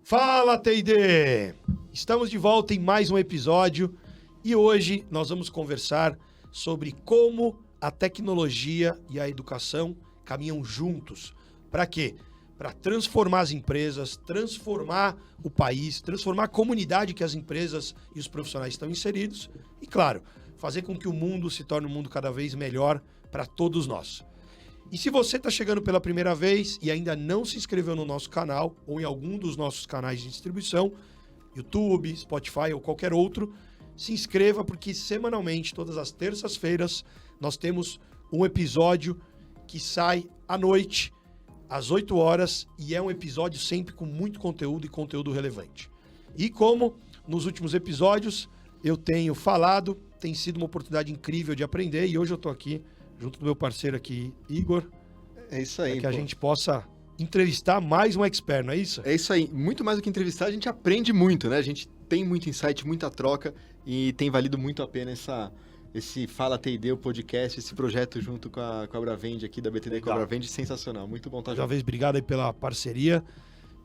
Fala, T&D! Estamos de volta em mais um episódio e hoje nós vamos conversar sobre como a tecnologia e a educação caminham juntos. Para quê? Para transformar as empresas, transformar o país, transformar a comunidade que as empresas e os profissionais estão inseridos e, claro, fazer com que o mundo se torne um mundo cada vez melhor para todos nós. E se você está chegando pela primeira vez e ainda não se inscreveu no nosso canal ou em algum dos nossos canais de distribuição, YouTube, Spotify ou qualquer outro, se inscreva porque semanalmente, todas as terças-feiras, nós temos um episódio que sai à noite, às 8 horas, e é um episódio sempre com muito conteúdo e conteúdo relevante. E como nos últimos episódios eu tenho falado, tem sido uma oportunidade incrível de aprender e hoje eu estou aqui junto do meu parceiro aqui, Igor. É isso aí, para que a gente possa entrevistar mais um expert, não é isso? É isso aí. Muito mais do que entrevistar, a gente aprende muito, né? A gente tem muito insight, muita troca e tem valido muito a pena esse Fala T&D, o podcast, esse projeto junto com a Bravend aqui, da BTD com a Bravend, sensacional. Muito bom estar junto. Mais uma vez, obrigado aí pela parceria.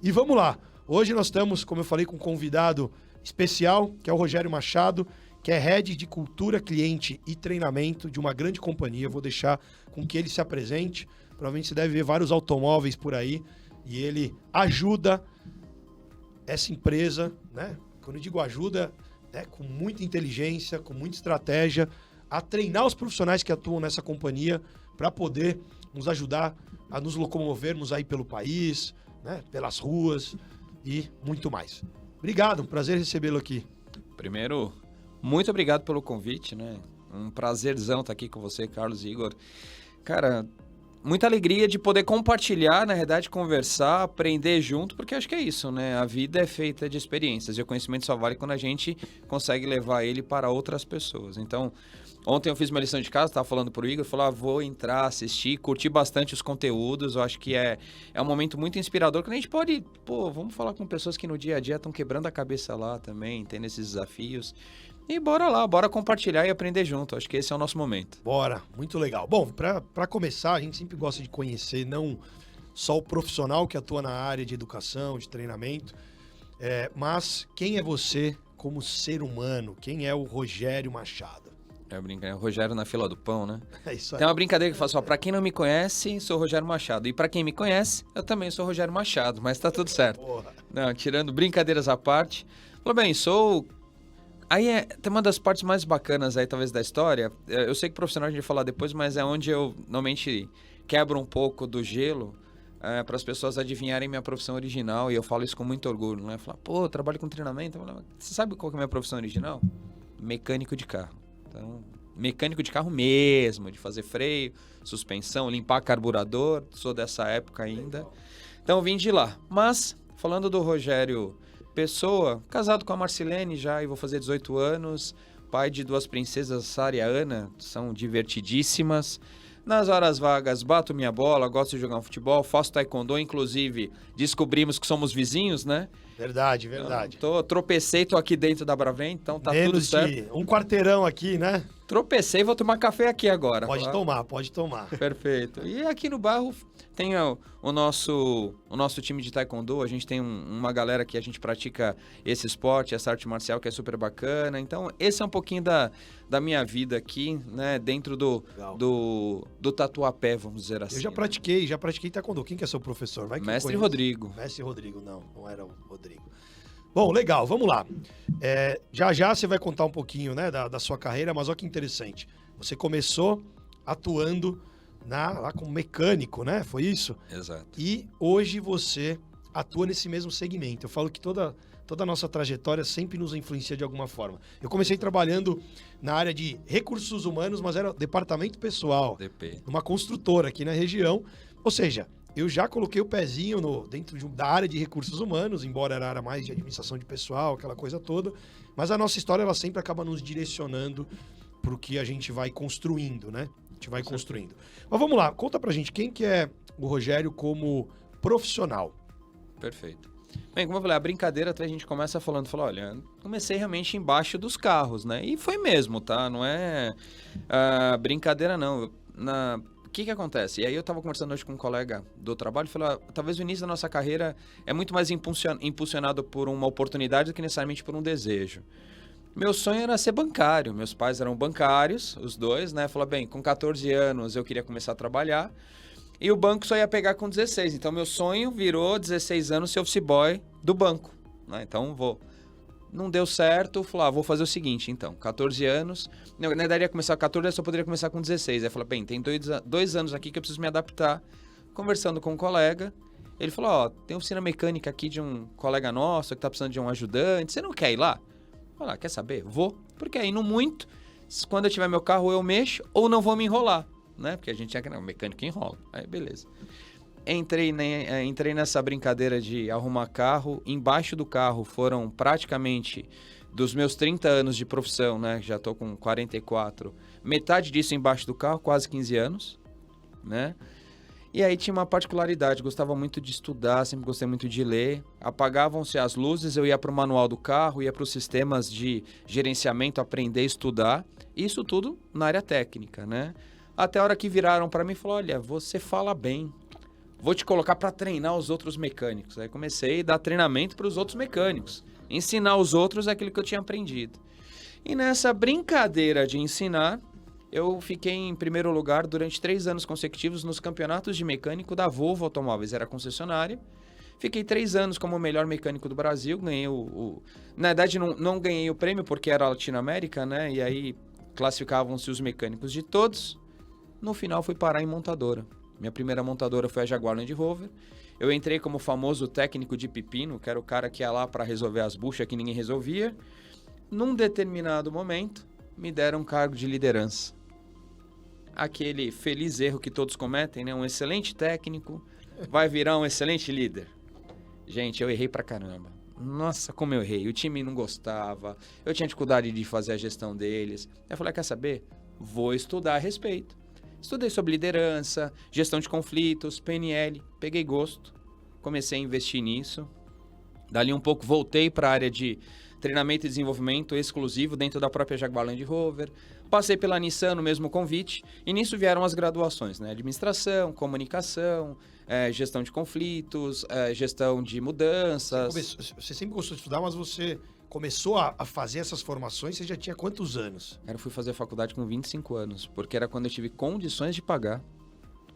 E vamos lá. Hoje nós estamos, como eu falei, com um convidado especial, que é o Rogério Machado, que é Head de Cultura, Cliente e Treinamento de uma grande companhia. Eu vou deixar com que ele se apresente. Provavelmente você deve ver vários automóveis por aí. E ele ajuda essa empresa, né? Quando eu digo ajuda, né? Com muita inteligência, com muita estratégia, a treinar os profissionais que atuam nessa companhia para poder nos ajudar a nos locomovermos aí pelo país, né? Pelas ruas e muito mais. Obrigado, um prazer recebê-lo aqui. Primeiro, muito obrigado pelo convite, né? Um prazerzão estar aqui com você, Carlos e Igor. Cara, muita alegria de poder compartilhar, na verdade, conversar, aprender junto, porque acho que é isso, né? A vida é feita de experiências e o conhecimento só vale quando a gente consegue levar ele para outras pessoas. Então, ontem eu fiz uma lição de casa, estava falando para o Igor, falou, vou entrar, assistir, curtir bastante os conteúdos, eu acho que é um momento muito inspirador, que a gente pode, vamos falar com pessoas que no dia a dia estão quebrando a cabeça lá também, tendo esses desafios. E bora lá, bora compartilhar e aprender junto. Acho que esse é o nosso momento. Bora, muito legal. Bom, para começar, a gente sempre gosta de conhecer não só o profissional que atua na área de educação, de treinamento, mas quem é você como ser humano? Quem é o Rogério Machado? O Rogério na fila do pão, né? É isso aí. Tem uma brincadeira que eu faço, pra quem não me conhece, sou Rogério Machado. E pra quem me conhece, eu também sou Rogério Machado, mas tá tudo certo. Porra. Não, tirando brincadeiras à parte. Falou bem, sou... Aí tem uma das partes mais bacanas aí, talvez, da história. Eu sei que profissional a gente vai falar depois, mas é onde eu normalmente quebro um pouco do gelo para as pessoas adivinharem minha profissão original. E eu falo isso com muito orgulho, né? Falar, eu trabalho com treinamento. Eu falo, você sabe qual que é a minha profissão original? Mecânico de carro. Então, mecânico de carro mesmo, de fazer freio, suspensão, limpar carburador. Sou dessa época ainda. Então, vim de lá. Mas, falando do Rogério... Pessoa, casado com a Marcilene já e vou fazer 18 anos, pai de 2 princesas, Sara e Ana, são divertidíssimas. Nas horas vagas, bato minha bola, gosto de jogar um futebol, faço taekwondo, inclusive descobrimos que somos vizinhos, né? Verdade. Então, tropecei, tô aqui dentro da Bravend, então tá Menos tudo certo. de um quarteirão aqui, né? Tropecei, vou tomar café aqui agora. Pode tomar. Perfeito. E aqui no bairro tem o nosso time de taekwondo, a gente tem uma galera que a gente pratica esse esporte, essa arte marcial que é super bacana. Então, esse é um pouquinho da minha vida aqui, né, dentro do tatuapé, vamos dizer assim. Eu já pratiquei taekwondo. Quem que é seu professor? Vai que Mestre Rodrigo. Mestre Rodrigo, não era o Rodrigo. Bom, legal, vamos lá. Já você vai contar um pouquinho, né, da sua carreira, mas olha que interessante. Você começou atuando lá como mecânico, né? Foi isso? Exato. E hoje você atua nesse mesmo segmento. Eu falo que toda a nossa trajetória sempre nos influencia de alguma forma. Eu comecei trabalhando na área de recursos humanos, mas era departamento pessoal. DP. Numa construtora aqui na região. Ou seja, eu já coloquei o pezinho dentro da área de recursos humanos, embora era a área mais de administração de pessoal, aquela coisa toda. Mas a nossa história, ela sempre acaba nos direcionando para o que a gente vai construindo, né? A gente vai construindo. Mas vamos lá, conta pra gente, quem que é o Rogério como profissional? Perfeito. Bem, como eu falei, a brincadeira até a gente começa falando, olha, comecei realmente embaixo dos carros, né? E foi mesmo, tá? Não é brincadeira, não. que acontece? E aí eu estava conversando hoje com um colega do trabalho e falou, talvez o início da nossa carreira é muito mais impulsionado por uma oportunidade do que necessariamente por um desejo. Meu sonho era ser bancário, meus pais eram bancários, os dois, né? Falou, bem, com 14 anos eu queria começar a trabalhar e o banco só ia pegar com 16. Então meu sonho virou 16 anos ser office boy do banco, né? Então Não deu certo, falou, vou fazer o seguinte, então, 14 anos, na verdade ia começar com 14, eu só poderia começar com 16. Aí falou, bem, tem 2 anos aqui que eu preciso me adaptar. Conversando com um colega, ele falou, tem oficina mecânica aqui de um colega nosso que tá precisando de um ajudante, você não quer ir lá? Falei, quer saber? Vou, porque aí no muito, quando eu tiver meu carro eu mexo ou não vou me enrolar, né? Porque a gente tinha que, o mecânico enrola, aí beleza. Entrei nessa brincadeira de arrumar carro. Embaixo do carro foram praticamente dos meus 30 anos de profissão, né? Já tô com 44. Metade disso embaixo do carro, quase 15 anos, né? E aí tinha uma particularidade, gostava muito de estudar, sempre gostei muito de ler. Apagavam-se as luzes, eu ia para o manual do carro, ia para os sistemas de gerenciamento, aprender a estudar. Isso tudo na área técnica, né? Até a hora que viraram para mim e falaram, olha, você fala bem. Vou te colocar para treinar os outros mecânicos. Aí comecei a dar treinamento para os outros mecânicos. Ensinar os outros aquilo que eu tinha aprendido. E nessa brincadeira de ensinar, eu fiquei em primeiro lugar durante 3 anos consecutivos nos campeonatos de mecânico da Volvo Automóveis. Era concessionária. Fiquei 3 anos como o melhor mecânico do Brasil. Ganhei Na verdade, não ganhei o prêmio porque era Latinoamérica, né? E aí classificavam-se os mecânicos de todos. No final, fui parar em montadora. Minha primeira montadora foi a Jaguar Land Rover. Eu entrei como famoso técnico de pepino, que era o cara que ia lá para resolver as buchas que ninguém resolvia. Num determinado momento, me deram um cargo de liderança. Aquele feliz erro que todos cometem, né? Um excelente técnico vai virar um excelente líder. Gente, eu errei pra caramba. Nossa, como eu errei. O time não gostava, eu tinha dificuldade de fazer a gestão deles. Eu falei, quer saber? Vou estudar a respeito. Estudei sobre liderança, gestão de conflitos, PNL, peguei gosto, comecei a investir nisso. Dali um pouco voltei para a área de treinamento e desenvolvimento exclusivo dentro da própria Jaguar Land Rover. Passei pela Nissan no mesmo convite e nisso vieram as graduações, né? Administração, comunicação, gestão de conflitos, gestão de mudanças. Você sempre gostou de estudar, mas você começou a fazer essas formações, você já tinha quantos anos? Eu fui fazer a faculdade com 25 anos, porque era quando eu tive condições de pagar.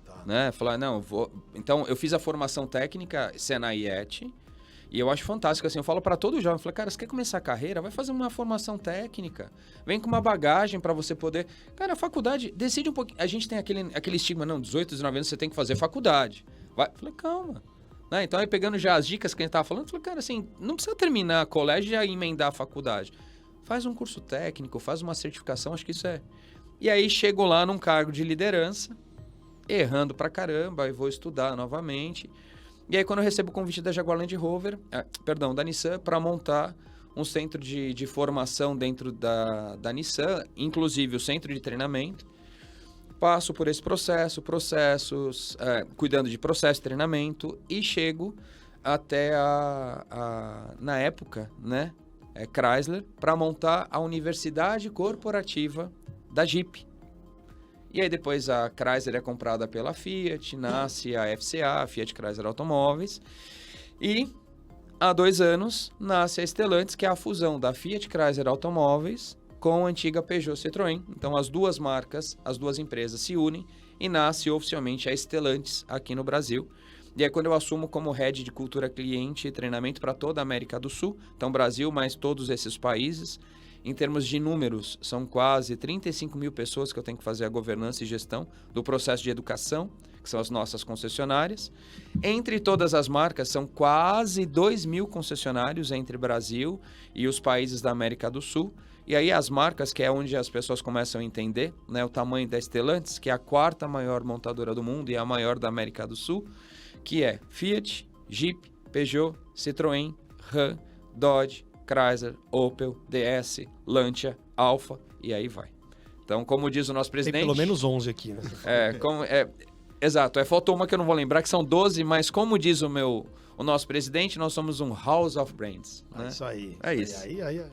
Tá. Né? Falar, não, vou... Então, eu fiz a formação técnica Senai e ET, e eu acho fantástico, assim, eu falo para todo jovem, eu falo, cara, você quer começar a carreira? Vai fazer uma formação técnica, vem com uma bagagem para você poder... Cara, a faculdade, decide um pouquinho, a gente tem aquele estigma, não, 18, 19 anos você tem que fazer faculdade. Vai, eu falei, calma. Né? Então, aí pegando já as dicas que a gente estava falando, eu falei, cara, assim, não precisa terminar colégio e já emendar a faculdade. Faz um curso técnico, faz uma certificação, acho que isso é... E aí, chego lá num cargo de liderança, errando pra caramba, e vou estudar novamente. E aí, quando eu recebo o convite da Jaguar Land Rover, da Nissan, para montar um centro de formação dentro da Nissan, inclusive o centro de treinamento, passo por esse processos, cuidando de processo de treinamento e chego até na época, né, Chrysler, para montar a universidade corporativa da Jeep. E aí depois a Chrysler é comprada pela Fiat, nasce a FCA, Fiat Chrysler Automóveis, e há 2 anos nasce a Stellantis, que é a fusão da Fiat Chrysler Automóveis com a antiga Peugeot Citroën. Então as duas marcas, as duas empresas se unem e nasce oficialmente a Stellantis aqui no Brasil. E é quando eu assumo como head de cultura cliente e treinamento para toda a América do Sul, então Brasil mais todos esses países. Em termos de números, são quase 35 mil pessoas que eu tenho que fazer a governança e gestão do processo de educação, que são as nossas concessionárias. Entre todas as marcas, são quase 2 mil concessionários entre Brasil e os países da América do Sul. E aí as marcas, que é onde as pessoas começam a entender, né, o tamanho da Stellantis, que é a 4ª maior montadora do mundo e a maior da América do Sul, que é Fiat, Jeep, Peugeot, Citroën, Ram, Dodge, Chrysler, Opel, DS, Lancia, Alfa e aí vai. Então, como diz o nosso presidente... Tem pelo menos 11 aqui, né? Exato, faltou uma que eu não vou lembrar, que são 12, mas como diz o nosso presidente, nós somos um House of Brands. Né? Isso aí. É isso. Aí,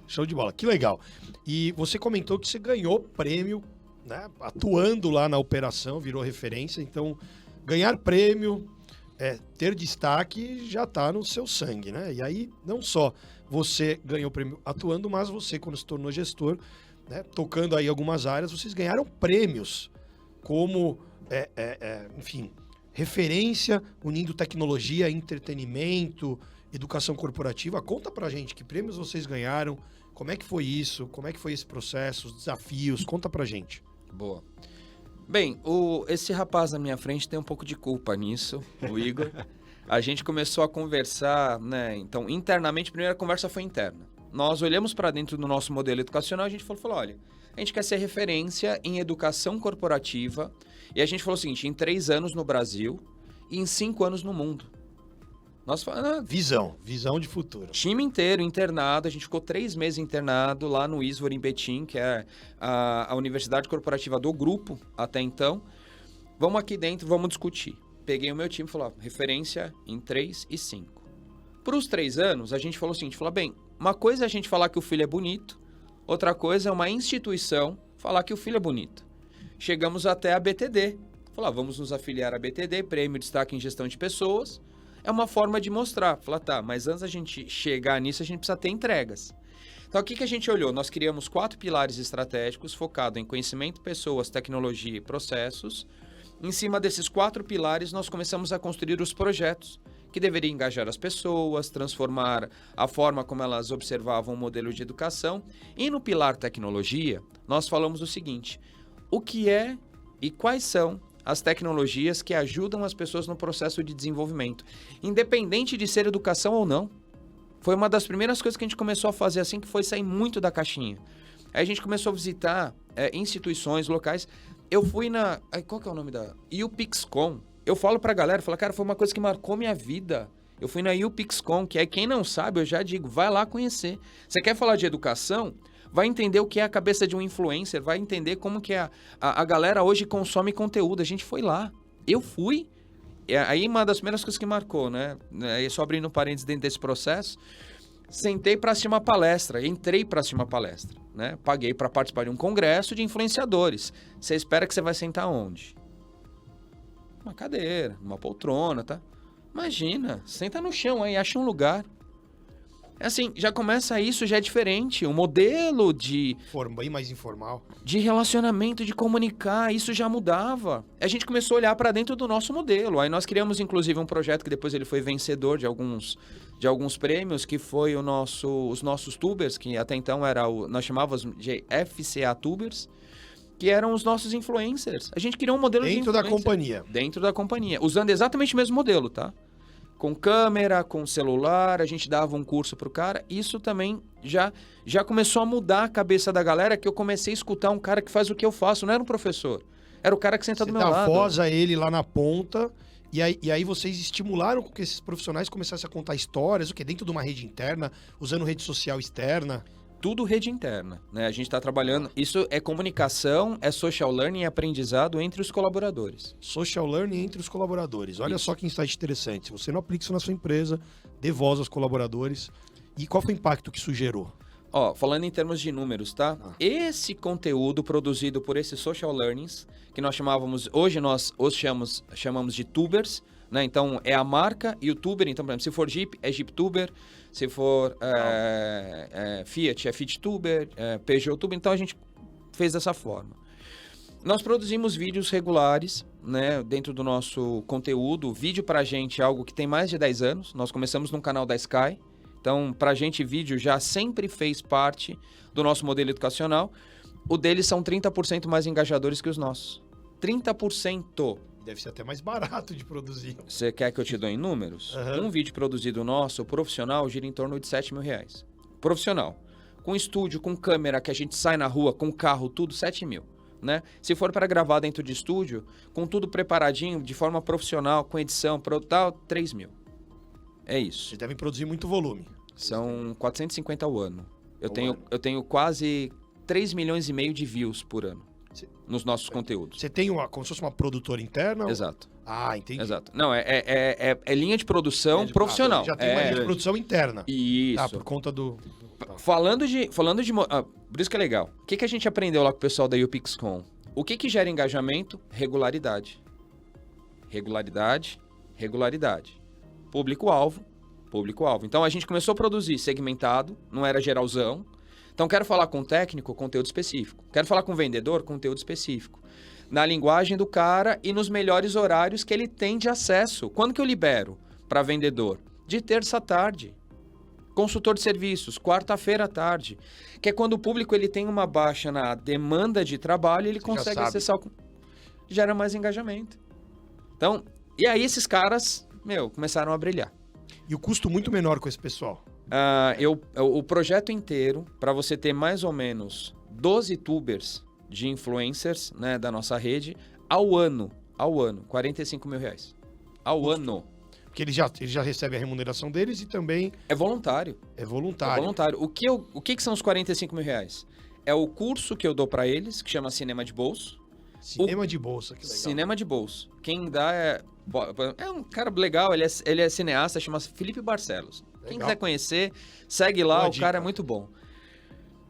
show de bola, que legal. E você comentou que você ganhou prêmio, né, atuando lá na operação, virou referência. Então, ganhar prêmio, ter destaque já está no seu sangue, né? E aí, não só você ganhou o prêmio atuando, mas você, quando se tornou gestor, né, tocando aí algumas áreas, vocês ganharam prêmios como, enfim, referência, unindo tecnologia, entretenimento, educação corporativa. Conta pra gente que prêmios vocês ganharam, como é que foi isso, como é que foi esse processo, os desafios, conta pra gente. Boa. Bem, esse rapaz na minha frente tem um pouco de culpa nisso, o Igor. A gente começou a conversar, né? Então, internamente, a primeira conversa foi interna. Nós olhamos para dentro do nosso modelo educacional e a gente falou, olha, a gente quer ser referência em educação corporativa e a gente falou o seguinte, em 3 anos no Brasil e em 5 anos no mundo. Nós falamos, Visão de futuro. time inteiro internado, a gente ficou 3 meses internado lá no ISVOR em Betim, que é a universidade corporativa do grupo até então. Vamos aqui dentro, vamos discutir. Peguei o meu time e falei, referência em 3 e 5. Para os 3 anos, a gente falou o seguinte, bem, uma coisa é a gente falar que o filho é bonito, outra coisa é uma instituição falar que o filho é bonito. Chegamos até a BTD. Falar, vamos nos afiliar à BTD, Prêmio Destaque em Gestão de Pessoas. É uma forma de mostrar. Falar, tá, mas antes da gente chegar nisso, a gente precisa ter entregas. Então, o que a gente olhou? Nós criamos 4 pilares estratégicos focados em conhecimento, pessoas, tecnologia e processos. Em cima desses 4 pilares, nós começamos a construir os projetos que deveriam engajar as pessoas, transformar a forma como elas observavam o modelo de educação. E no pilar tecnologia, nós falamos o seguinte, o que é e quais são as tecnologias que ajudam as pessoas no processo de desenvolvimento, independente de ser educação ou não. Foi uma das primeiras coisas que a gente começou a fazer assim, que foi sair muito da caixinha. Aí a gente começou a visitar instituições locais. Eu fui na... Qual que é o nome da... UPixCon. Eu falo pra galera, cara, foi uma coisa que marcou minha vida. Eu fui na UPixCon, que quem não sabe, eu já digo, vai lá conhecer. Você quer falar de educação? Vai entender o que é a cabeça de um influencer, vai entender como que a galera hoje consome conteúdo. A gente foi lá. Eu fui. Aí uma das primeiras coisas que marcou, né? Só abrindo um parênteses dentro desse processo, sentei para assistir uma palestra, entrei para assistir uma palestra, né? Paguei para participar de um congresso de influenciadores. Você espera que você vai sentar onde? Uma cadeira, uma poltrona, tá? Imagina, senta no chão aí, acha um lugar. Assim, já começa isso, já é diferente. O modelo Bem mais informal. De relacionamento, de comunicar, isso já mudava. A gente começou a olhar para dentro do nosso modelo. Aí nós criamos, inclusive, um projeto que depois ele foi vencedor de alguns prêmios, que foi os nossos tubers, que até então nós chamávamos de FCA Tubers, que eram os nossos influencers. A gente criou um modelo dentro da companhia. Dentro da companhia. Usando exatamente o mesmo modelo, tá? Com câmera, com celular, a gente dava um curso pro cara. Isso também já começou a mudar a cabeça da galera, que eu comecei a escutar um cara que faz o que eu faço. Não era um professor, era o cara que senta do meu lado. Você dá voz a ele lá na ponta, e aí vocês estimularam que esses profissionais começassem a contar histórias, dentro de uma rede interna, usando rede social externa. Tudo rede interna, né? A gente está trabalhando... Isso é comunicação, é social learning e aprendizado entre os colaboradores. Social learning entre os colaboradores. Olha só que insight interessante. Se você não aplica isso na sua empresa, dê voz aos colaboradores. E qual foi o impacto que isso gerou? Falando em termos de números, tá? Esse conteúdo produzido por esses social learnings, que nós chamávamos... Hoje nós os chamamos de tubers, né? Então, é a marca e o tuber. Então, por exemplo, se for Jeep, é Jeep Tuber. Se for Fiat, é Fiat Tuber, Peugeot Tuber. Então, a gente fez dessa forma. Nós produzimos vídeos regulares, né, dentro do nosso conteúdo. Vídeo pra gente é algo que tem mais de 10 anos. Nós começamos no canal da Sky. Então, pra gente, vídeo já sempre fez parte do nosso modelo educacional. O deles são 30% mais engajadores que os nossos. 30%. Deve ser até mais barato de produzir. Você quer que eu te dou em números? Um vídeo produzido nosso, profissional, gira em torno de R$7 mil. Profissional. Com estúdio, com câmera, que a gente sai na rua, com carro, tudo, 7 mil. Né? Se for para gravar dentro de estúdio, com tudo preparadinho, de forma profissional, com edição, tal, 3 mil. É isso. Vocês devem produzir muito volume. São 450 ao ano. Eu tenho quase 3 milhões e meio de views por ano nos nossos conteúdos. Você tem como se fosse uma produtora interna? Exato. Ah, entendi. Exato. Não, é linha de produção profissional. Já tem uma linha de produção interna. Isso. Por conta do... Falando de por isso que é legal. O que a gente aprendeu lá com o pessoal da UPixCon? O que gera engajamento? Regularidade. Regularidade, regularidade. Público-alvo, público-alvo. Então, a gente começou a produzir segmentado, não era geralzão. Então, quero falar com o técnico, conteúdo específico. Quero falar com o vendedor, conteúdo específico. Na linguagem do cara e nos melhores horários que ele tem de acesso. Quando que eu libero para vendedor? De terça à tarde. Consultor de serviços, quarta-feira à tarde. Que é quando o público ele tem uma baixa na demanda de trabalho, ele consegue acessar o... Gera mais engajamento. Então, e aí esses caras, começaram a brilhar. E o custo muito menor com esse pessoal. O projeto inteiro, para você ter mais ou menos 12 tubers de influencers, né, da nossa rede, ao ano, R$45 mil. Ao ano. Porque ele já recebe a remuneração deles e também... É voluntário. É voluntário. É voluntário. O que são os R$45 mil? É o curso que eu dou para eles, que chama Cinema de Bolso. Cinema de bolsa, que legal. Cinema de Bolso. Quem dá é um cara legal, ele é cineasta, chama Felipe Barcelos. Quem quiser conhecer, segue lá, Boa o dica. cara é muito bom.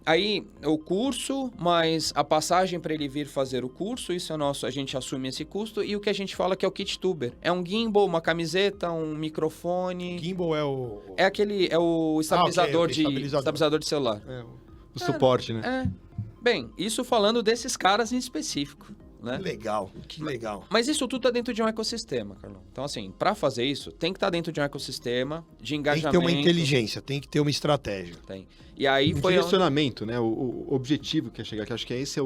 Aí, o curso, mais a passagem para ele vir fazer o curso, isso é nosso, a gente assume esse custo. E o que a gente fala que é o kit tuber. É um gimbal, uma camiseta, um microfone. Gimbal é o... É o estabilizador, ok, estabilizador de celular. O suporte, né? Bem, isso falando desses caras em específico, né? Que legal. Mas isso tudo tá dentro de um ecossistema, Carlão. Então, assim, para fazer isso, tem que estar dentro de um ecossistema de engajamento. Tem que ter uma inteligência, tem que ter uma estratégia. Tem. E aí Um foi direcionamento, né? O objetivo que é chegar, que acho que esse é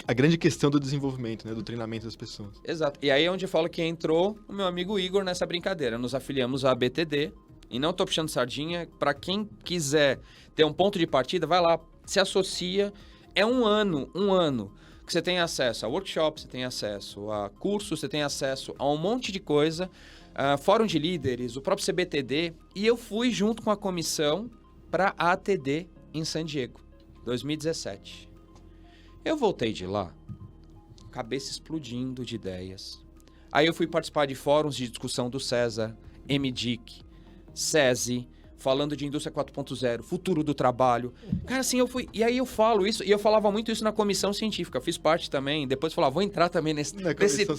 a grande questão do desenvolvimento, né? Do treinamento das pessoas. Exato. E aí é onde eu falo que entrou o meu amigo Igor nessa brincadeira. Nos afiliamos à BTD. E não tô puxando sardinha. Para quem quiser ter um ponto de partida, vai lá, se associa. É um ano que você tem acesso a workshops, você tem acesso a cursos, você tem acesso a um monte de coisa, fórum de líderes, o próprio CBTD. E eu fui junto com a comissão para a ATD em San Diego, 2017. Eu voltei de lá, cabeça explodindo de ideias. Aí eu fui participar de fóruns de discussão do César, MDIC, SESI, falando de indústria 4.0, futuro do trabalho. Cara, assim, eu fui... E aí eu falo isso, e eu falava muito isso na comissão científica. Fiz parte também, depois eu falava, vou entrar também nesse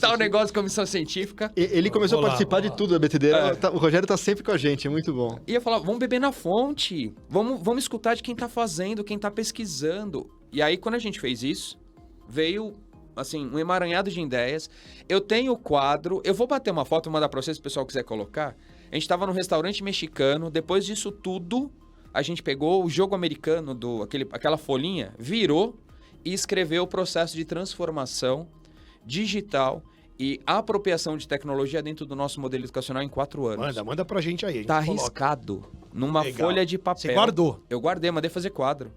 tal negócio de comissão científica. Ele começou a participar de tudo da BTD. O Rogério tá sempre com a gente, é muito bom. E eu falava, vamos beber na fonte, vamos escutar de quem tá fazendo, quem tá pesquisando. E aí, quando a gente fez isso, veio, assim, um emaranhado de ideias. Eu tenho o quadro, eu vou bater uma foto e mandar pra vocês, se o pessoal quiser colocar. A gente tava num restaurante mexicano, depois disso tudo, a gente pegou o jogo americano, aquela folhinha, virou e escreveu o processo de transformação digital e apropriação de tecnologia dentro do nosso modelo educacional em 4 anos. Manda pra gente aí. Tá arriscado numa folha de papel. Você guardou? Eu guardei, mandei fazer quadro.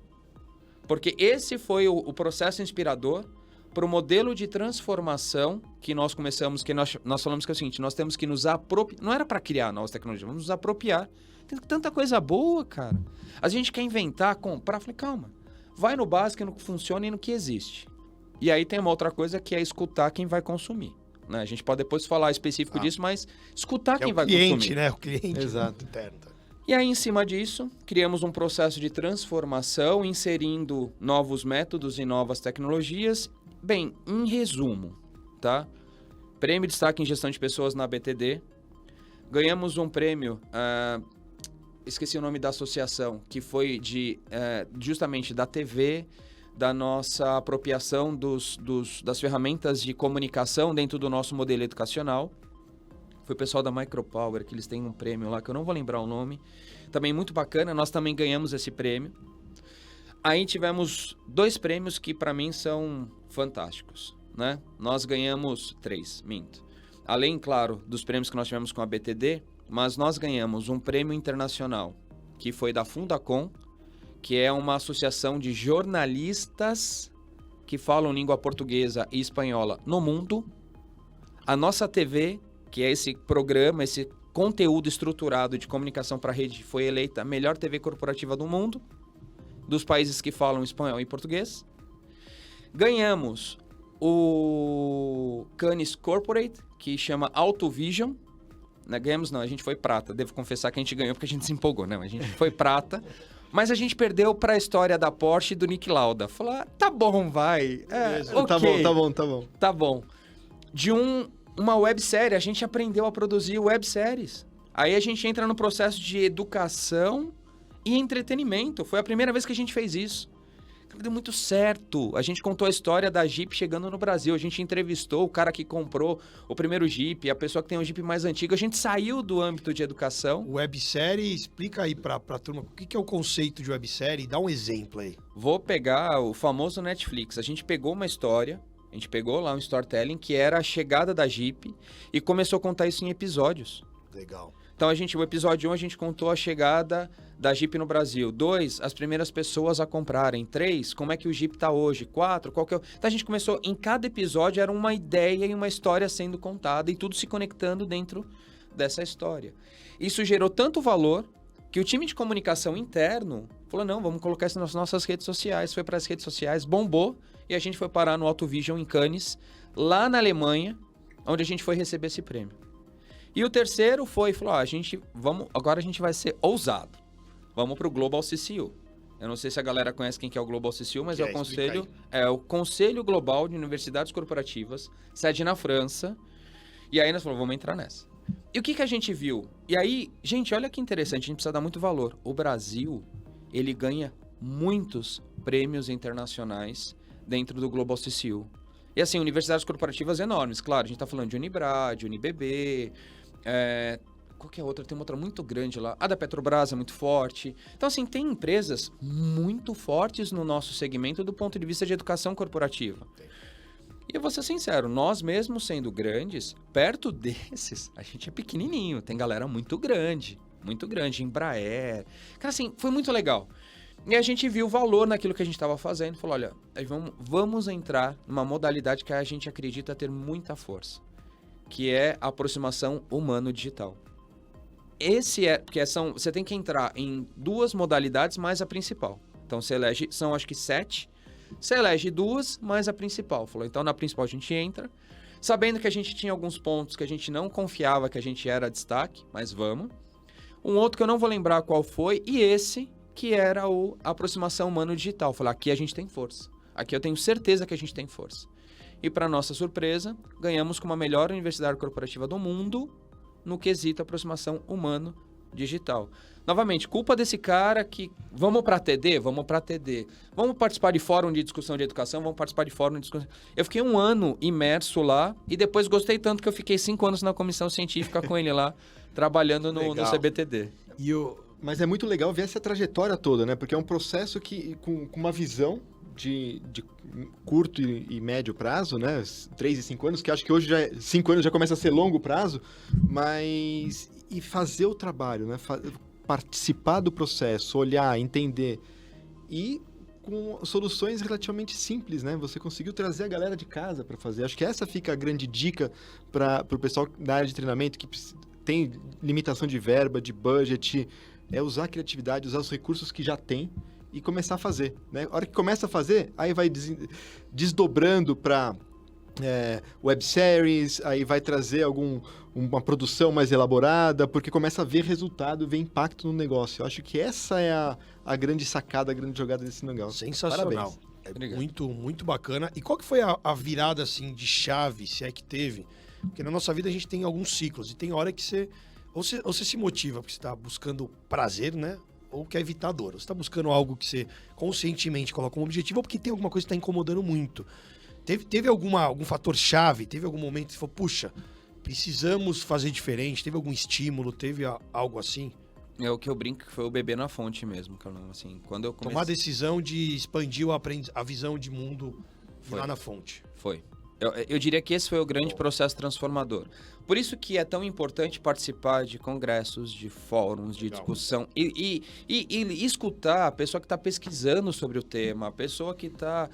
Porque esse foi o processo inspirador para o modelo de transformação que nós começamos, que nós falamos que é o seguinte, nós temos que nos apropriar, não era para criar novas tecnologias, vamos nos apropriar. Tem tanta coisa boa, cara. A gente quer inventar, comprar, falei, calma, vai no básico, no que funciona e no que existe. E aí tem uma outra coisa que é escutar quem vai consumir. Né? A gente pode depois falar específico disso, mas escutar quem vai consumir. É o cliente, né? O cliente. Exato. Interno. E aí, em cima disso, criamos um processo de transformação, inserindo novos métodos e novas tecnologias. Bem, em resumo, tá? Prêmio de destaque em gestão de pessoas na BTD. Ganhamos um prêmio, esqueci o nome da associação, que foi justamente da TV, da nossa apropriação das ferramentas de comunicação dentro do nosso modelo educacional. Foi o pessoal da Micropower, que eles têm um prêmio lá, que eu não vou lembrar o nome. Também muito bacana, nós também ganhamos esse prêmio. Aí tivemos 2 prêmios que para mim são fantásticos, né? Nós ganhamos 3, minto. Além, claro, dos prêmios que nós tivemos com a BTD, mas nós ganhamos um prêmio internacional, que foi da Fundacom, que é uma associação de jornalistas que falam língua portuguesa e espanhola no mundo. A nossa TV, que é esse programa, esse conteúdo estruturado de comunicação para a rede, foi eleita a melhor TV corporativa do mundo, dos países que falam espanhol e português. Ganhamos o Cannes Corporate, que chama AutoVision. Não, ganhamos não, a gente foi prata. Devo confessar que a gente ganhou porque a gente se empolgou. Não, a gente foi prata. Mas a gente perdeu pra história da Porsche e do Nick Lauda. Falar, tá bom, vai. Ok. Tá bom. Tá bom. De uma websérie, a gente aprendeu a produzir webséries. Aí a gente entra no processo de educação e entretenimento. Foi a primeira vez que a gente fez isso. Deu muito certo. A gente contou a história da Jeep chegando no Brasil. A gente entrevistou o cara que comprou o primeiro Jeep, a pessoa que tem o Jeep mais antigo. A gente saiu do âmbito de educação. Websérie, explica aí pra turma o que é o conceito de websérie. Dá um exemplo aí. Vou pegar o famoso Netflix. A gente pegou uma história, a gente pegou lá um storytelling que era a chegada da Jeep e começou a contar isso em episódios. Legal. Então, o episódio 1, a gente contou a chegada da Jeep no Brasil. 2, as primeiras pessoas a comprarem. 3, como é que o Jeep tá hoje. 4, qual que é o... Então, a gente começou... Em cada episódio era uma ideia e uma história sendo contada e tudo se conectando dentro dessa história. Isso gerou tanto valor que o time de comunicação interno falou, não, vamos colocar isso nas nossas redes sociais. Foi para as redes sociais, bombou e a gente foi parar no Autovision em Cannes, lá na Alemanha, onde a gente foi receber esse prêmio. E o terceiro falou, agora a gente vai ser ousado. Vamos para o Global CCU. Eu não sei se a galera conhece quem que é o Global CCU, mas é o Conselho Global de Universidades Corporativas, sede na França. E aí nós falamos, vamos entrar nessa. E o que a gente viu? E aí, gente, olha que interessante, a gente precisa dar muito valor. O Brasil, ele ganha muitos prêmios internacionais dentro do Global CCU. E assim, universidades corporativas enormes, claro, a gente está falando de Unibrad, UniBB... qual que é outra? Tem uma outra muito grande lá. A da Petrobras é muito forte. Então, assim, tem empresas muito fortes no nosso segmento do ponto de vista de educação corporativa. E eu vou ser sincero, nós mesmos sendo grandes, perto desses, a gente é pequenininho. Tem galera muito grande, Embraer. Cara, assim, foi muito legal. E a gente viu o valor naquilo que a gente estava fazendo. Falou, olha, vamos entrar numa modalidade que a gente acredita ter muita força, que é a aproximação humano-digital. Porque você tem que entrar em 2 modalidades mais a principal. Então, são acho que 7. Você elege 2 mais a principal. Falou, então na principal a gente entra, sabendo que a gente tinha alguns pontos que a gente não confiava que a gente era destaque, mas vamos. Um outro que eu não vou lembrar qual foi, e esse que era a aproximação humano-digital. Falei, aqui a gente tem força. Aqui eu tenho certeza que a gente tem força. E, para nossa surpresa, ganhamos como a melhor universidade corporativa do mundo no quesito aproximação humano-digital. Novamente, culpa desse cara que... Vamos para TD? Vamos para TD. Vamos participar de fórum de discussão de educação? Vamos participar de fórum de discussão... Eu fiquei 1 ano imerso lá e depois gostei tanto que eu fiquei 5 anos na comissão científica com ele lá, trabalhando no CBTD. Mas é muito legal ver essa trajetória toda, né? Porque é um processo que com uma visão de curto e médio prazo, né? 3 e 5 anos, que acho que hoje 5 anos já começa a ser longo prazo, mas... E fazer o trabalho, né? Participar do processo, olhar, entender. E com soluções relativamente simples, né? Você conseguiu trazer a galera de casa para fazer. Acho que essa fica a grande dica para o pessoal da área de treinamento que tem limitação de verba, de budget, é usar a criatividade, usar os recursos que já tem e começar a fazer, né? A hora que começa a fazer, aí vai desdobrando para webséries, aí vai trazer uma produção mais elaborada, porque começa a ver resultado, ver impacto no negócio. Eu acho que essa é a grande sacada, a grande jogada desse negócio. Sensacional. Parabéns. Muito, muito bacana. E qual que foi a virada, assim, de chave, se é que teve? Porque na nossa vida a gente tem alguns ciclos, e tem hora que você se motiva, porque você está buscando prazer, né? Ou quer evitar dor. Você está buscando algo que você conscientemente coloca como objetivo, ou porque tem alguma coisa que está incomodando muito. Teve algum fator-chave? Teve algum momento que você falou, puxa, precisamos fazer diferente? Teve algum estímulo? Teve algo assim? É o que eu brinco que foi o bebê na fonte mesmo. Que eu não, assim, quando eu comecei... Tomar a decisão de expandir a visão de mundo lá na fonte. Foi. Eu diria que esse foi o grande processo transformador. Por isso que é tão importante participar de congressos, de fóruns, de discussão e escutar a pessoa que está pesquisando sobre o tema, a pessoa que está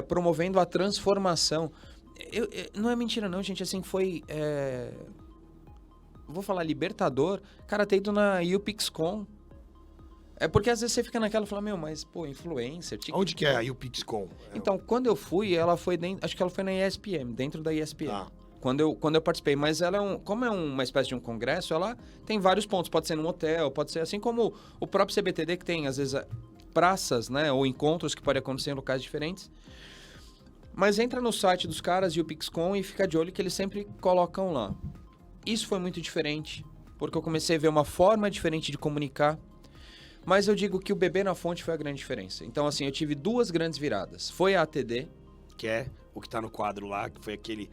promovendo a transformação. Não é mentira não, gente, assim, foi... Vou falar libertador, cara, ter ido na UPixCon. É porque às vezes você fica naquela e fala, mas, influencer... Onde que é a UPixCon? Então, quando eu fui, ela foi dentro... Acho que ela foi na ESPM, dentro da ESPM. quando eu participei. Mas ela como é uma espécie de um congresso, ela tem vários pontos. Pode ser num hotel, pode ser assim como o próprio CBTD, que tem, às vezes, praças, né? Ou encontros que podem acontecer em locais diferentes. Mas entra no site dos caras e o PixCon e fica de olho que eles sempre colocam lá. Isso foi muito diferente, porque eu comecei a ver uma forma diferente de comunicar. Mas eu digo que o Beber na Fonte foi a grande diferença. Então, assim, eu tive 2 grandes viradas. Foi a ATD. Que é o que tá no quadro lá, que foi aquele...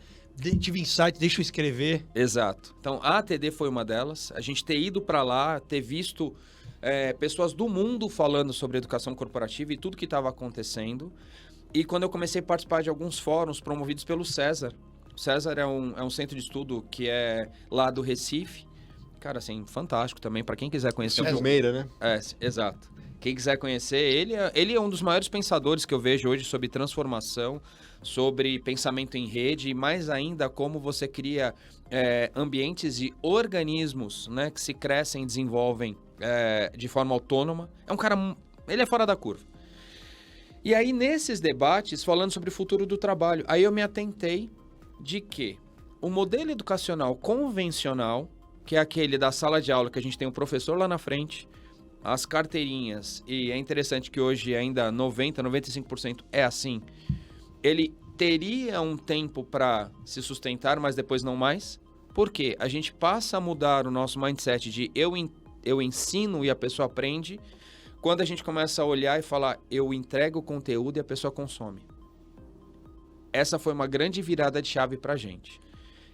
Tive insight, deixa eu escrever. Exato. Então, a ATD foi uma delas. A gente ter ido para lá, ter visto pessoas do mundo falando sobre educação corporativa e tudo que estava acontecendo. E quando eu comecei a participar de alguns fóruns promovidos pelo César. O César é um centro de estudo que é lá do Recife. Cara, assim, fantástico também, para quem quiser conhecer. Silvio Meira, né? Exato. Quem quiser conhecer, ele é um dos maiores pensadores que eu vejo hoje sobre transformação, sobre pensamento em rede e mais ainda como você cria ambientes e organismos, né, que se crescem e desenvolvem de forma autônoma. É um cara, ele é fora da curva. E aí, nesses debates, falando sobre o futuro do trabalho, aí eu me atentei de que o modelo educacional convencional, que é aquele da sala de aula que a gente tem um professor lá na frente, as carteirinhas, e é interessante que hoje ainda 95% é assim, ele teria um tempo para se sustentar, mas depois não mais. Por quê? A gente passa a mudar o nosso mindset de eu ensino e a pessoa aprende, quando a gente começa a olhar e falar, eu entrego o conteúdo e a pessoa consome. Essa foi uma grande virada de chave pra gente.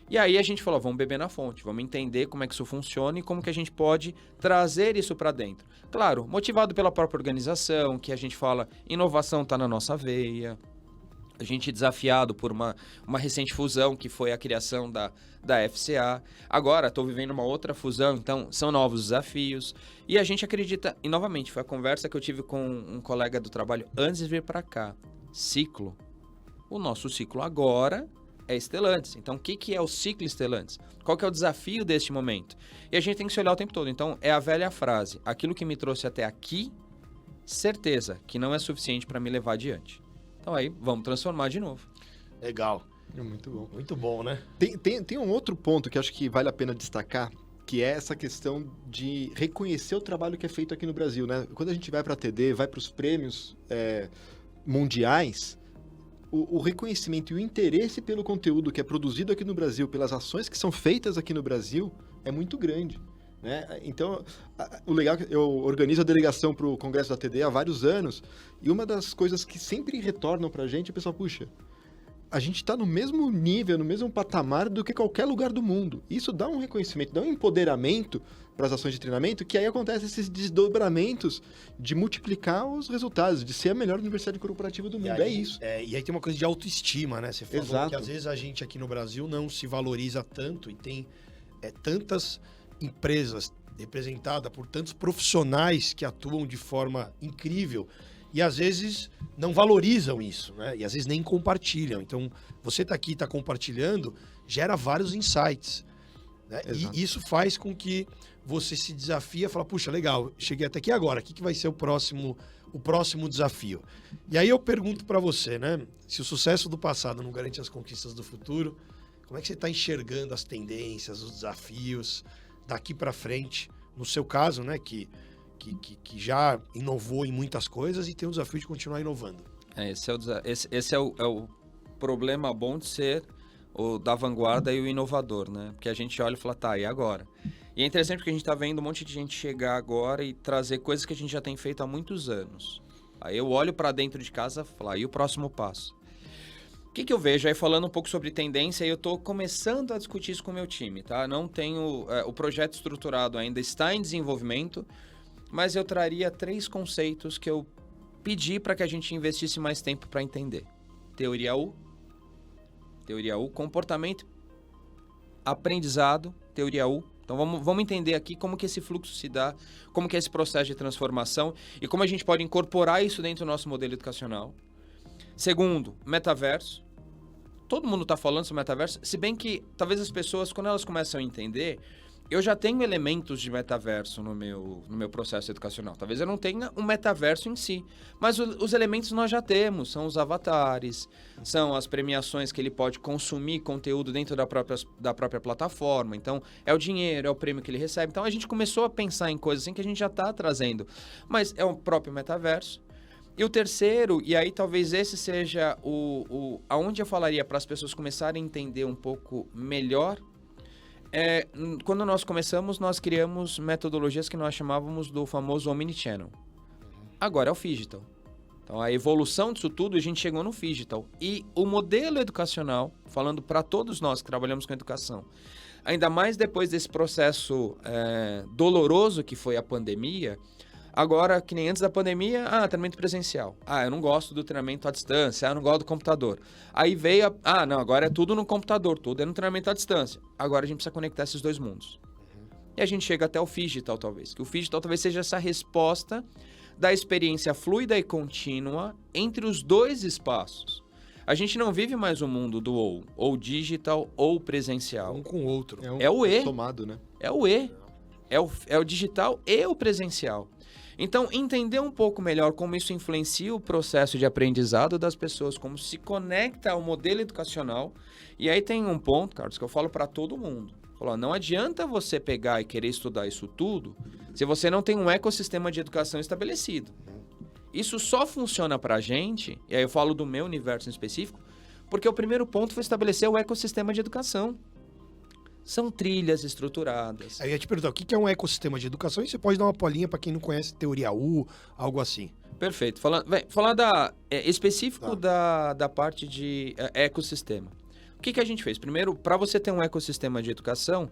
E aí a gente falou, vamos beber na fonte, vamos entender como é que isso funciona e como que a gente pode trazer isso para dentro. Claro, motivado pela própria organização, que a gente fala, inovação está na nossa veia. A gente desafiado por uma recente fusão, que foi a criação da FCA. Agora, estou vivendo uma outra fusão, então são novos desafios. E a gente acredita, e novamente, foi a conversa que eu tive com um colega do trabalho antes de vir para cá. Ciclo. O nosso ciclo agora é Stellantis. Então, o que é o ciclo Stellantis? Qual que é o desafio deste momento? E a gente tem que se olhar o tempo todo. Então, é a velha frase. Aquilo que me trouxe até aqui, certeza que não é suficiente para me levar adiante. Então, aí, vamos transformar de novo. Legal. Muito bom. Muito bom, né? Tem um outro ponto que acho que vale a pena destacar, que é essa questão de reconhecer o trabalho que é feito aqui no Brasil, né? Quando a gente vai para a TD, vai para os prêmios mundiais, o reconhecimento e o interesse pelo conteúdo que é produzido aqui no Brasil, pelas ações que são feitas aqui no Brasil, é muito grande. Né? Então, o legal é que eu organizo a delegação para o Congresso da TD há vários anos, e uma das coisas que sempre retornam para a gente, o pessoal, puxa, a gente está no mesmo nível, no mesmo patamar do que qualquer lugar do mundo. Isso dá um reconhecimento, dá um empoderamento para as ações de treinamento, que aí acontecem esses desdobramentos de multiplicar os resultados, de ser a melhor universidade corporativa do mundo. Aí, é isso. E aí tem uma coisa de autoestima, né? Você falou Exato. que às vezes a gente aqui no Brasil não se valoriza tanto e tem tantas empresas representadas por tantos profissionais que atuam de forma incrível e às vezes não valorizam isso, né? E às vezes nem compartilham. Então, você tá aqui, tá compartilhando, gera vários insights, né? E isso faz com que você se desafie a falar, puxa, legal, cheguei até aqui agora, o que vai ser o próximo desafio? E aí eu pergunto para você, né? Se o sucesso do passado não garante as conquistas do futuro, como é que você está enxergando as tendências, os desafios daqui para frente? No seu caso, né, que já inovou em muitas coisas e tem o desafio de continuar inovando. Esse é o problema bom de ser o da vanguarda e o inovador, né? Porque a gente olha e fala, tá, e agora? E é interessante porque a gente tá vendo um monte de gente chegar agora e trazer coisas que a gente já tem feito há muitos anos. Aí eu olho para dentro de casa e falo, e o próximo passo? O que eu vejo? Aí falando um pouco sobre tendência, eu estou começando a discutir isso com o meu time, tá? Não tenho... o projeto estruturado ainda está em desenvolvimento, mas eu traria 3 conceitos que eu pedi para que a gente investisse mais tempo para entender. Teoria U, comportamento, aprendizado, teoria U. Então vamos entender aqui como que esse fluxo se dá, como que é esse processo de transformação e como a gente pode incorporar isso dentro do nosso modelo educacional. Segundo, metaverso. Todo mundo está falando sobre metaverso, se bem que talvez as pessoas, quando elas começam a entender, eu já tenho elementos de metaverso no meu processo educacional. Talvez eu não tenha um metaverso em si, mas os elementos nós já temos. São os avatares, são as premiações que ele pode consumir conteúdo dentro da própria plataforma. Então, é o dinheiro, é o prêmio que ele recebe. Então, a gente começou a pensar em coisas assim que a gente já está trazendo. Mas é o próprio metaverso. E o terceiro, e aí talvez esse seja aonde eu falaria para as pessoas começarem a entender um pouco melhor. Quando nós começamos, nós criamos metodologias que nós chamávamos do famoso Omnichannel. Agora é o Phygital. Então, a evolução disso tudo, a gente chegou no Phygital. E o modelo educacional, falando para todos nós que trabalhamos com educação, ainda mais depois desse processo doloroso que foi a pandemia, agora, que nem antes da pandemia, treinamento presencial. Eu não gosto do treinamento à distância, eu não gosto do computador. Aí veio não, agora é tudo no computador, tudo é no treinamento à distância. Agora a gente precisa conectar esses dois mundos. E a gente chega até o Phygital, talvez. Que o Phygital talvez seja essa resposta da experiência fluida e contínua entre os dois espaços. A gente não vive mais o mundo do ou digital ou presencial. Um com o outro. É o E. Somado, né? É o E. É o digital e o presencial. Então, entender um pouco melhor como isso influencia o processo de aprendizado das pessoas, como se conecta ao modelo educacional. E aí tem um ponto, Carlos, que eu falo para todo mundo. Não adianta você pegar e querer estudar isso tudo se você não tem um ecossistema de educação estabelecido. Isso só funciona para a gente, e aí eu falo do meu universo em específico, porque o primeiro ponto foi estabelecer o ecossistema de educação. São trilhas estruturadas. Aí eu ia te perguntar, o que é um ecossistema de educação? E você pode dar uma palhinha para quem não conhece teoria U, algo assim. Perfeito. Falar específico da parte de ecossistema. O que a gente fez? Primeiro, para você ter um ecossistema de educação,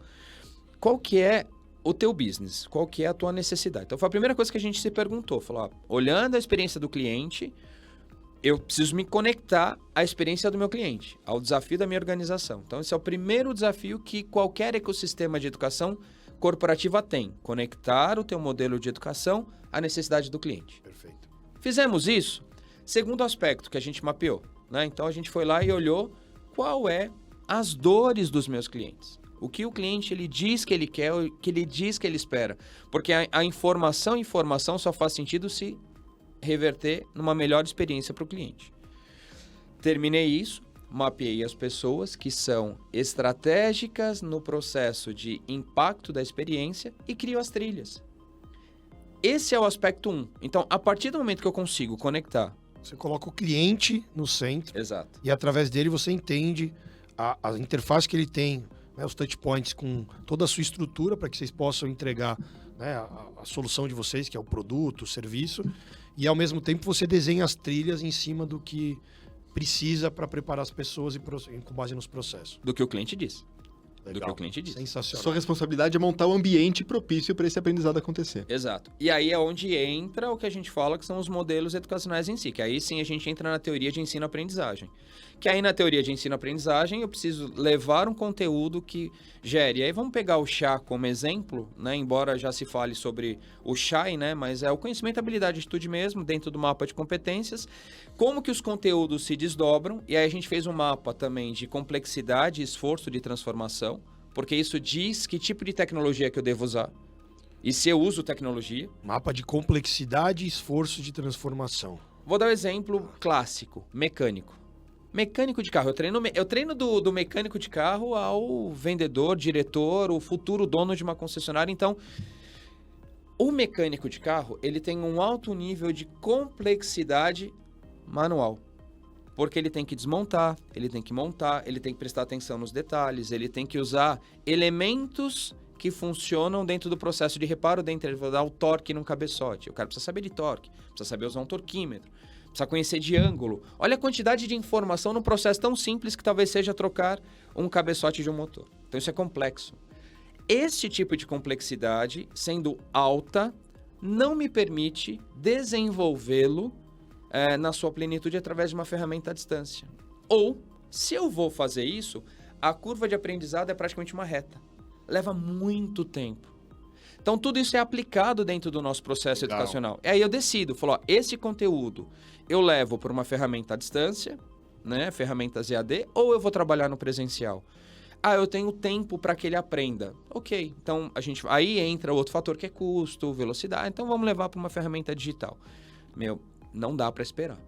qual que é o teu business? Qual que é a tua necessidade? Então, foi a primeira coisa que a gente se perguntou. Olhando a experiência do cliente, eu preciso me conectar à experiência do meu cliente, ao desafio da minha organização. Então, esse é o primeiro desafio que qualquer ecossistema de educação corporativa tem. Conectar o teu modelo de educação à necessidade do cliente. Perfeito. Fizemos isso. Segundo aspecto que a gente mapeou, né? Então, a gente foi lá e olhou qual é as dores dos meus clientes. O que o cliente ele diz que ele quer, o que ele diz que ele espera. Porque a informação só faz sentido se reverter numa melhor experiência para o cliente. Terminei isso, mapeei as pessoas que são estratégicas no processo de impacto da experiência e crio as trilhas. Esse é o aspecto 1. Então, a partir do momento que eu consigo conectar... Você coloca o cliente no centro. Exato. E através dele você entende a interface que ele tem, né, os touch points com toda a sua estrutura para que vocês possam entregar, né, a solução de vocês, que é o produto, o serviço. E, ao mesmo tempo, você desenha as trilhas em cima do que precisa para preparar as pessoas e com base nos processos. Do que o cliente diz. Legal. Do que o cliente diz. Sensacional. Sua responsabilidade é montar o ambiente propício para esse aprendizado acontecer. Exato. E aí é onde entra o que a gente fala que são os modelos educacionais em si, que aí sim a gente entra na teoria de ensino-aprendizagem. Que aí na teoria de ensino-aprendizagem eu preciso levar um conteúdo que gere. E aí vamos pegar o chá como exemplo, né? Embora já se fale sobre o chá, né? Mas é o conhecimento, habilidade e atitude mesmo, dentro do mapa de competências. Como que os conteúdos se desdobram. E aí a gente fez um mapa também de complexidade e esforço de transformação, porque isso diz que tipo de tecnologia que eu devo usar. E se eu uso tecnologia. Mapa de complexidade e esforço de transformação. Vou dar um exemplo clássico, mecânico. Mecânico de carro. Eu treino do mecânico de carro ao vendedor, diretor, o futuro dono de uma concessionária. Então, o mecânico de carro, ele tem um alto nível de complexidade manual. Porque ele tem que desmontar, ele tem que montar, ele tem que prestar atenção nos detalhes, ele tem que usar elementos que funcionam dentro do processo de reparo, dentro de dar o torque num cabeçote. O cara precisa saber de torque, precisa saber usar um torquímetro, precisa conhecer de ângulo. Olha a quantidade de informação num processo tão simples que talvez seja trocar um cabeçote de um motor. Então isso é complexo. Este tipo de complexidade, sendo alta, não me permite desenvolvê-lo na sua plenitude através de uma ferramenta à distância. Ou, se eu vou fazer isso, a curva de aprendizado é praticamente uma reta. Leva muito tempo. Então, tudo isso é aplicado dentro do nosso processo educacional. E aí eu decido, esse conteúdo eu levo por uma ferramenta à distância, né, ferramentas EAD, ou eu vou trabalhar no presencial. eu tenho tempo para que ele aprenda. Ok, então aí entra outro fator que é custo, velocidade. Então vamos levar para uma ferramenta digital. Não dá para esperar.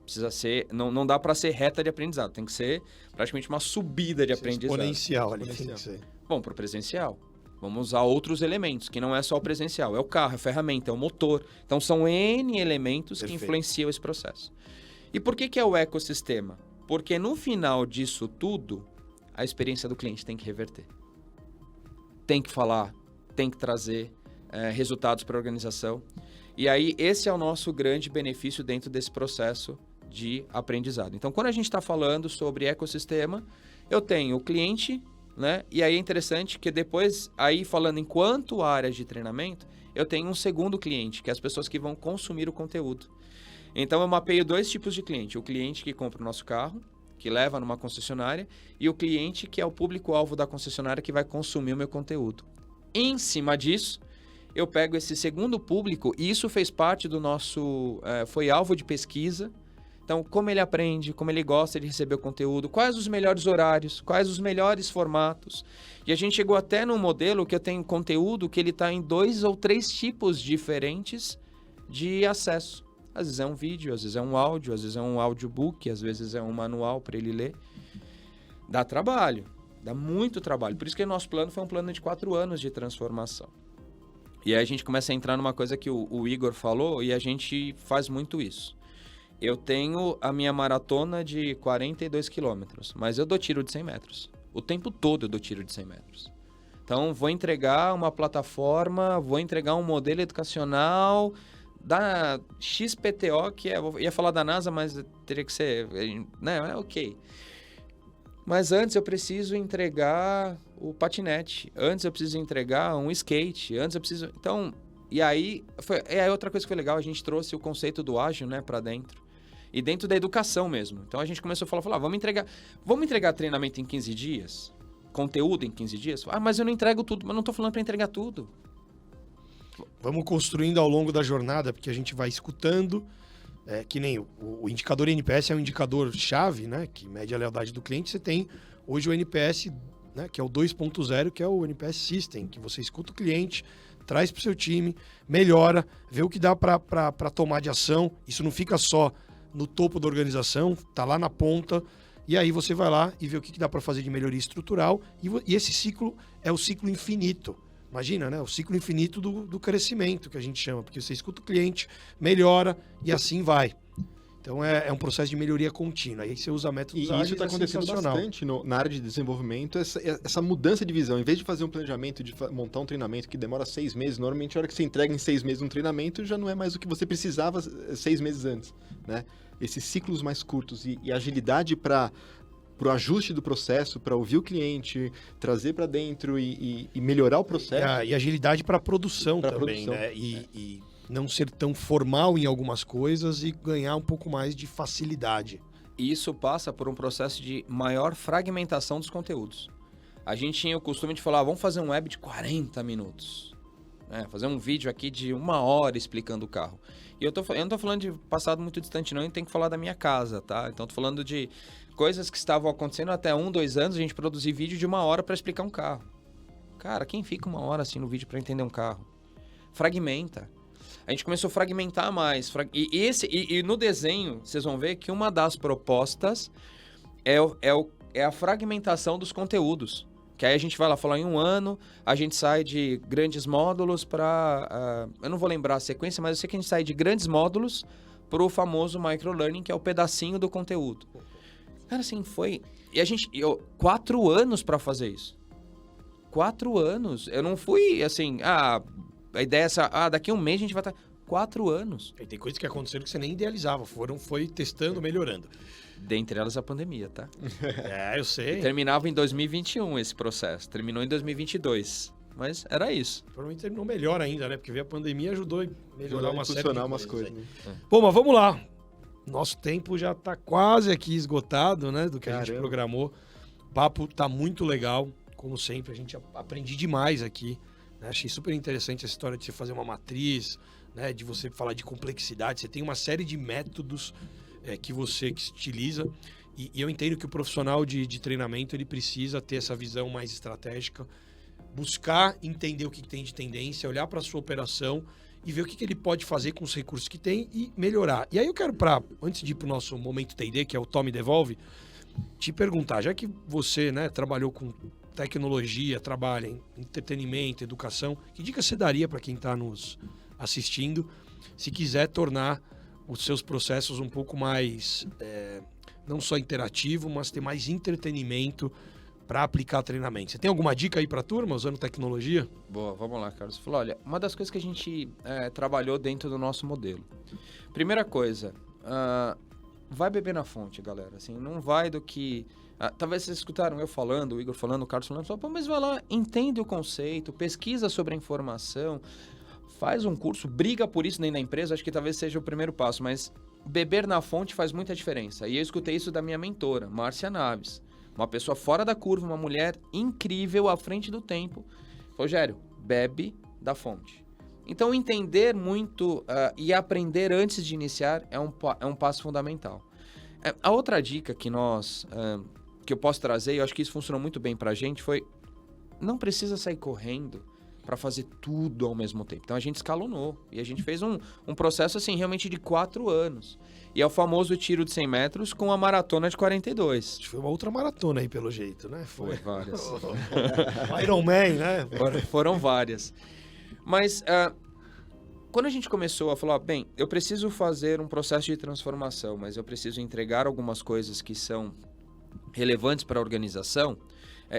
Precisa ser, não dá para ser reta de aprendizado. Tem que ser praticamente uma subida de aprendizado. Exponencial ali tem que ser. Bom, para o presencial, vamos usar outros elementos, que não é só o presencial. É o carro, é a ferramenta, é o motor. Então são N elementos que influenciam esse processo. E por que é o ecossistema? Porque no final disso tudo, a experiência do cliente tem que reverter. Tem que falar, tem que trazer resultados para a organização. E aí, esse é o nosso grande benefício dentro desse processo de aprendizado. Então, quando a gente está falando sobre ecossistema, eu tenho o cliente, né? E aí é interessante que depois, aí falando enquanto áreas de treinamento, eu tenho um segundo cliente, que é as pessoas que vão consumir o conteúdo. Então, eu mapeio 2 tipos de cliente. O cliente que compra o nosso carro, que leva numa concessionária, e o cliente que é o público-alvo da concessionária que vai consumir o meu conteúdo. Em cima disso, eu pego esse segundo público, e isso fez parte do nosso... foi alvo de pesquisa. Então, como ele aprende, como ele gosta de receber o conteúdo, quais os melhores horários, quais os melhores formatos. E a gente chegou até num modelo que eu tenho conteúdo que ele está em 2 ou 3 tipos diferentes de acesso. Às vezes é um vídeo, às vezes é um áudio, às vezes é um audiobook, às vezes é um manual para ele ler. Dá trabalho, dá muito trabalho. Por isso que o nosso plano foi um plano de 4 anos de transformação. E aí a gente começa a entrar numa coisa que o Igor falou e a gente faz muito isso. Eu tenho a minha maratona de 42 quilômetros, mas eu dou tiro de 100 metros. O tempo todo eu dou tiro de 100 metros. Então, vou entregar uma plataforma, vou entregar um modelo educacional da XPTO, que eu ia falar da NASA, mas teria que ser... né? Ok. Mas antes eu preciso entregar o patinete, antes eu preciso entregar um skate, antes eu preciso... Então, e aí, outra coisa que foi legal, a gente trouxe o conceito do ágil, né, para dentro. E dentro da educação mesmo. Então, a gente começou a falar, vamos entregar treinamento em 15 dias? Conteúdo em 15 dias? Mas eu não entrego tudo, mas não estou falando para entregar tudo. Vamos construindo ao longo da jornada, porque a gente vai escutando, que nem o indicador NPS é um indicador chave, né, que mede a lealdade do cliente. Você tem hoje o NPS, né, que é o 2.0, que é o NPS System, que você escuta o cliente, traz para o seu time, melhora, vê o que dá para tomar de ação. Isso não fica só no topo da organização, tá lá na ponta, e aí você vai lá e vê o que dá para fazer de melhoria estrutural, e esse ciclo é o ciclo infinito. Imagina, né? O ciclo infinito do crescimento, que a gente chama, porque você escuta o cliente, melhora e assim vai. Então é um processo de melhoria contínua. Aí você usa métodos ágeis. E isso está acontecendo bastante na área de desenvolvimento, essa mudança de visão. Em vez de fazer um planejamento, de montar um treinamento que demora 6 meses, normalmente a hora que você entrega em 6 meses um treinamento já não é mais o que você precisava 6 meses antes, né? Esses ciclos mais curtos e agilidade para o ajuste do processo, para ouvir o cliente, trazer para dentro e melhorar o processo. E agilidade para a produção também, né? E não ser tão formal em algumas coisas e ganhar um pouco mais de facilidade. E isso passa por um processo de maior fragmentação dos conteúdos. A gente tinha o costume de falar, vamos fazer um web de 40 minutos. Fazer um vídeo aqui de 1 hora explicando o carro. E eu não estou falando de passado muito distante não, e tem que falar da minha casa, tá? Então estou falando de coisas que estavam acontecendo até 1, 2 anos, a gente produzir vídeo de 1 hora para explicar um carro. Cara, quem fica 1 hora assim no vídeo para entender um carro? Fragmenta. A gente começou a fragmentar mais. E no desenho, vocês vão ver que uma das propostas é a fragmentação dos conteúdos. Que aí a gente vai lá falar em 1 ano, a gente sai de grandes módulos para... eu não vou lembrar a sequência, mas eu sei que a gente sai de grandes módulos para o famoso microlearning, que é o pedacinho do conteúdo. Cara, assim, foi... E 4 anos para fazer isso. 4 anos. Eu não fui, assim... a ideia é essa... daqui a 1 mês a gente vai estar... 4 anos. E tem coisas que aconteceram que você nem idealizava. Foi testando, melhorando. Dentre elas a pandemia, tá? Eu sei. E terminava em 2021 esse processo. Terminou em 2022. Mas era isso. Provavelmente terminou melhor ainda, né? Porque veio a pandemia ajudou a melhorar uma série de umas coisas. Né? Bom, mas vamos lá. Nosso tempo já tá quase aqui esgotado, né? Do que a gente programou. O papo tá muito legal. Como sempre, a gente aprendi demais aqui. Né? Achei super interessante essa história de você fazer uma matriz, né? De você falar de complexidade. Você tem uma série de métodos que você utiliza. E eu entendo que o profissional de treinamento ele precisa ter essa visão mais estratégica, buscar entender o que tem de tendência, olhar para a sua operação e ver o que ele pode fazer com os recursos que tem e melhorar. E aí eu quero, antes de ir para o nosso momento T&D, que é o Tome Devolve, te perguntar, já que você, né, trabalhou com tecnologia, trabalha em entretenimento, educação, que dica você daria para quem está nos assistindo se quiser tornar os seus processos um pouco mais, não só interativo, mas ter mais entretenimento para aplicar treinamento? Você tem alguma dica aí para a turma usando tecnologia? Boa, vamos lá, Carlos. Falou, olha, uma das coisas que a gente trabalhou dentro do nosso modelo. Primeira coisa, vai beber na fonte, galera. Assim, não vai do que... talvez vocês escutaram eu falando, o Igor falando, o Carlos falando, só, mas vai lá, entende o conceito, pesquisa sobre a informação, faz um curso, briga por isso dentro da empresa, acho que talvez seja o primeiro passo, mas beber na fonte faz muita diferença. E eu escutei isso da minha mentora, Márcia Naves. Uma pessoa fora da curva, uma mulher incrível à frente do tempo. Rogério, bebe da fonte. Então, entender muito e aprender antes de iniciar é um passo fundamental. A outra dica que eu posso trazer, e eu acho que isso funcionou muito bem pra gente, foi não precisa sair correndo para fazer tudo ao mesmo tempo. Então, a gente escalonou e a gente fez um processo assim, realmente de 4 anos. E é o famoso tiro de 100 metros com a maratona de 42. Foi uma outra maratona aí, pelo jeito, né? Foi várias. Iron Man, né? Foram várias. Mas quando a gente começou a falar, bem, eu preciso fazer um processo de transformação, mas eu preciso entregar algumas coisas que são relevantes para a organização,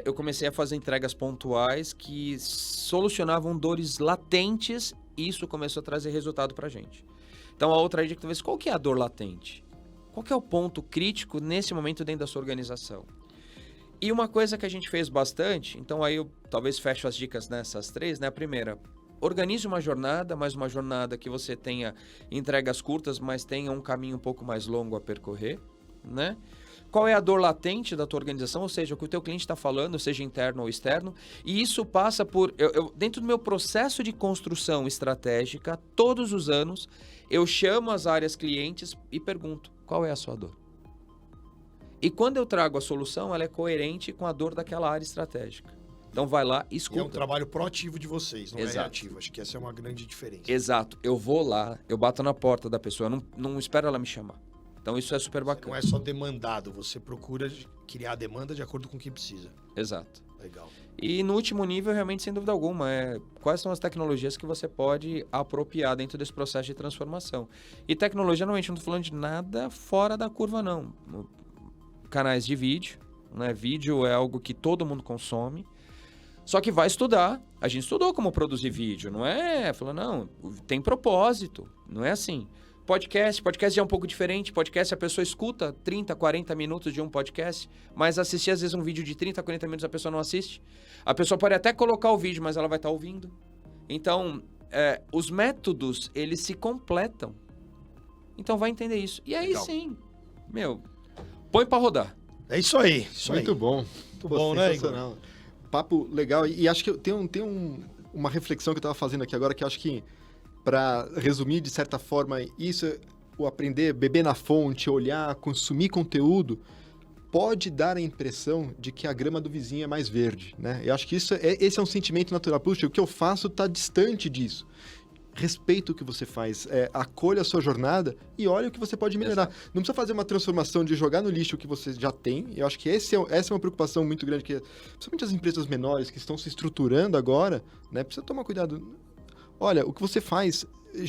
eu comecei a fazer entregas pontuais que solucionavam dores latentes e isso começou a trazer resultado para a gente. Então, a outra dica, talvez, qual que é a dor latente? Qual que é o ponto crítico nesse momento dentro da sua organização? E uma coisa que a gente fez bastante, então aí eu talvez fecho as dicas nessas 3, né? A primeira, organize uma jornada, mas uma jornada que você tenha entregas curtas, mas tenha um caminho um pouco mais longo a percorrer, né? Qual é a dor latente da tua organização, ou seja, o que o teu cliente está falando, seja interno ou externo, e isso passa por... dentro do meu processo de construção estratégica, todos os anos, eu chamo as áreas clientes e pergunto, qual é a sua dor? E quando eu trago a solução, ela é coerente com a dor daquela área estratégica. Então vai lá e escuta. E é um trabalho proativo de vocês, não Exato. é reativo. Acho que essa é uma grande diferença. Exato. Eu vou lá, eu bato na porta da pessoa, não espero ela me chamar. Então isso é super bacana. Não é só demandado, você procura criar a demanda de acordo com o que precisa. Exato. Legal. E no último nível, realmente, sem dúvida alguma, quais são as tecnologias que você pode apropriar dentro desse processo de transformação. E tecnologia, normalmente, não estou falando de nada fora da curva, não. Canais de vídeo, né? Vídeo é algo que todo mundo consome. Só que vai estudar. A gente estudou como produzir vídeo, não é? Falou, não, tem propósito, não é assim. Podcast já é um pouco diferente. Podcast, a pessoa escuta 30, 40 minutos de um podcast, mas assistir às vezes um vídeo de 30, 40 minutos a pessoa não assiste. A pessoa pode até colocar o vídeo, mas ela vai estar ouvindo. Então, os métodos, eles se completam. Então, vai entender isso. E aí, legal. Sim, põe pra rodar. É isso aí. Muito bom. Muito bom, né, Igor? Sensacional. Papo legal. E acho que tem uma reflexão que eu estava fazendo aqui agora, que acho que, para resumir, de certa forma, isso, o aprender, beber na fonte, olhar, consumir conteúdo, pode dar a impressão de que a grama do vizinho é mais verde, né? Eu acho que esse é um sentimento natural. Puxa, o que eu faço está distante disso. Respeita o que você faz, acolha a sua jornada e olha o que você pode melhorar. Exato. Não precisa fazer uma transformação de jogar no lixo o que você já tem. Eu acho que essa é uma preocupação muito grande, que principalmente as empresas menores que estão se estruturando agora, né? Precisa tomar cuidado. Olha, o que você faz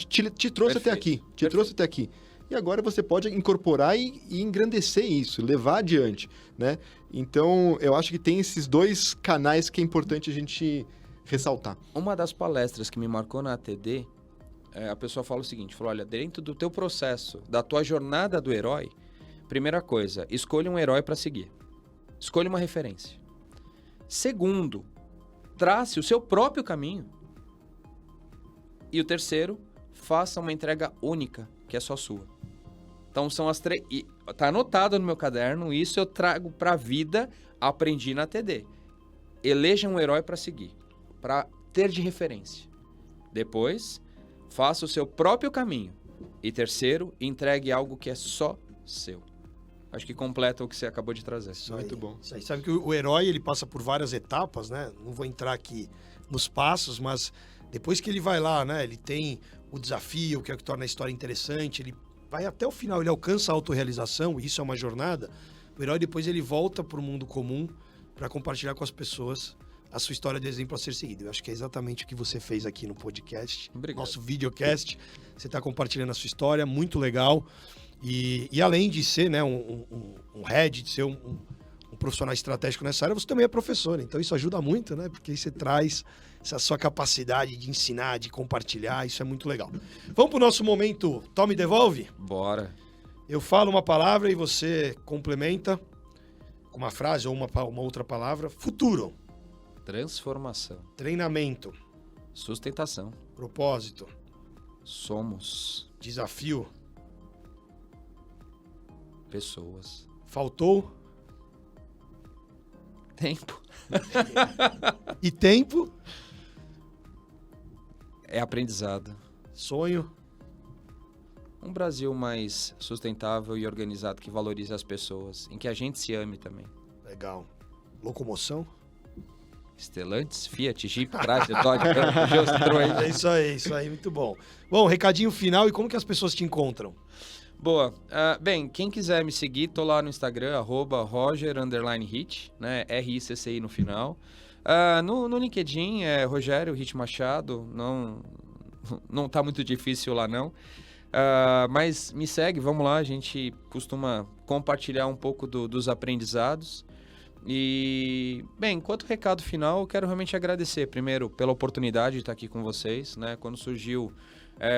te trouxe até aqui, trouxe até aqui. E agora você pode incorporar e engrandecer isso, levar adiante, né? Então, eu acho que tem esses 2 canais que é importante a gente ressaltar. Uma das palestras que me marcou na ATD, a pessoa fala o seguinte, falou, olha, dentro do teu processo, da tua jornada do herói, primeira coisa, escolha um herói para seguir. Escolha uma referência. Segundo, trace o seu próprio caminho. E o terceiro, faça uma entrega única, que é só sua. Então são as 3... Tá anotado no meu caderno, isso eu trago para a vida, aprendi na TD. Eleja um herói para seguir, para ter de referência. Depois, faça o seu próprio caminho. E terceiro, entregue algo que é só seu. acho que completa o que você acabou de trazer. Isso Muito aí, bom. Isso aí. Sabe que o herói, ele passa por várias etapas, né? Não vou entrar aqui nos passos, mas depois que ele vai lá, né? Ele tem o desafio, que é o que torna a história interessante, ele vai até o final, ele alcança a autorrealização, e isso é uma jornada. O herói, depois, ele volta para o mundo comum para compartilhar com as pessoas a sua história de exemplo a ser seguido. Eu acho que é exatamente o que você fez aqui no podcast, Obrigado. nosso videocast. Você está compartilhando a sua história, muito legal. E além de ser, né, um head, de ser um profissional estratégico nessa área, você também é professor. Então isso ajuda muito, né? Porque aí você traz essa sua capacidade de ensinar, de compartilhar. Isso é muito legal. Vamos para o nosso momento Tome Devolve? Bora. Eu falo uma palavra e você complementa com uma frase ou uma outra palavra. Futuro, Transformação. treinamento, Sustentação. propósito, Somos desafio, pessoas. faltou Tempo. e tempo, É aprendizado. sonho, Um Brasil mais sustentável e organizado que valorize as pessoas, em que a gente se ame também. legal, locomoção. Stellantis, Fiat, Jeep, Chrysler, Dodge, Ram, Peugeot, Citroën. É isso aí, muito bom. Bom, recadinho final e como que as pessoas te encontram? Boa. Bem, quem quiser me seguir, tô lá no Instagram, @Roger_Hit, né? RICCI no final. No LinkedIn é Rogério Hit Machado, não tá muito difícil lá não. Mas me segue, vamos lá, a gente costuma compartilhar um pouco dos aprendizados. E, bem, enquanto recado final, eu quero realmente agradecer, primeiro, pela oportunidade de estar aqui com vocês, né? Quando surgiu